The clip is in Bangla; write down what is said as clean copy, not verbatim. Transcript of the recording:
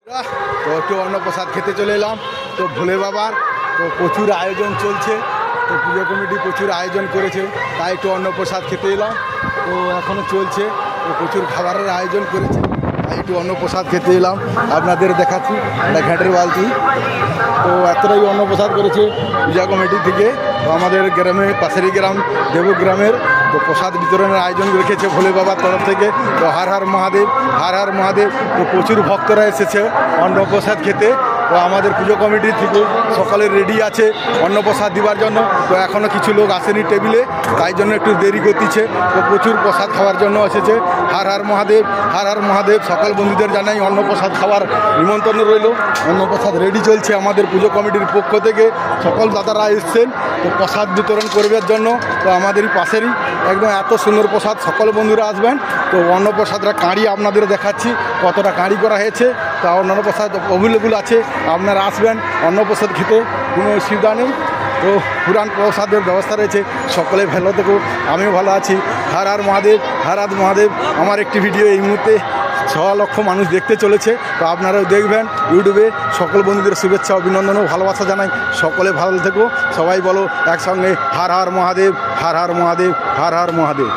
তো একটু অন্নপ্রসাদ খেতে চলে এলাম। তো ভোলে বাবার তো প্রচুর আয়োজন চলছে, তো পুজো কমিটি প্রচুর আয়োজন করেছে, তাই একটু অন্নপ্রসাদ খেতে এলাম। তো এখনও চলছে, তো প্রচুর খাবারের আয়োজন করেছে, তাই একটু অন্নপ্রসাদ খেতে এলাম। আপনাদের দেখাচ্ছি এটা ঘাটের বালতি। তো এতটাই অন্নপ্রসাদ করেছে পূজা কমিটি থেকে। তো আমাদের গ্রামে পাশেরই গ্রাম দেবগ্রামের তো প্রসাদ বিতরণের আয়োজন রেখেছে ভোলে বাবার তরফ থেকে। তো হার হার মহাদেব, হার হার মহাদেব। তো প্রচুর ভক্তরা এসেছে অন্নপ্রসাদ খেতে। তো আমাদের পুজো কমিটি থেকে সকালে রেডি আছে অন্নপ্রসাদ দেওয়ার জন্য। তো এখনও কিছু লোক আসেনি টেবিলে, তাই জন্য একটু দেরি করতেছে। তো প্রচুর প্রসাদ খাওয়ার জন্য এসেছে। হার হার মহাদেব, হার হার মহাদেব। সকল বন্ধুদের জানাই অন্নপ্রসাদ খাওয়ার নিমন্ত্রণ রইল। অন্নপ্রসাদ রেডি চলছে আমাদের পুজো কমিটির পক্ষ থেকে। সকল দাদারা এসছেন তো প্রসাদ বিতরণ করবার জন্য। তো আমাদেরই পাশেরই একদম এত সুন্দর প্রসাদ, সকল বন্ধুরা আসবেন। তো অন্নপ্রসাদরা কাঁড়ি আপনাদের দেখাচ্ছি কতটা কাঁড়ি করা হয়েছে। তা অন্নপ্রসাদ অভেলেবল আছে, আপনারা আসবেন অন্নপ্রসাদ খেতে, কোনো অসুবিধা নেই। তো পুরাণ প্রসাদের ব্যবস্থা রয়েছে। সকলে ভালো থেকো, আমিও ভালো আছি। হার হার মহাদেব, হার হার মহাদেব। আমার একটি ভিডিও এই মুহূর্তে 6 লক্ষ মানুষ দেখতে চলেছে, তো আপনারাও দেখবেন ইউটিউবে। সকল বন্ধুদের শুভেচ্ছা অভিনন্দন ও ভালোবাসা জানাই। সকলে ভালো থেকো, সবাই বলো একসঙ্গে হার হার মহাদেব, হার হার মহাদেব, হার হার মহাদেব।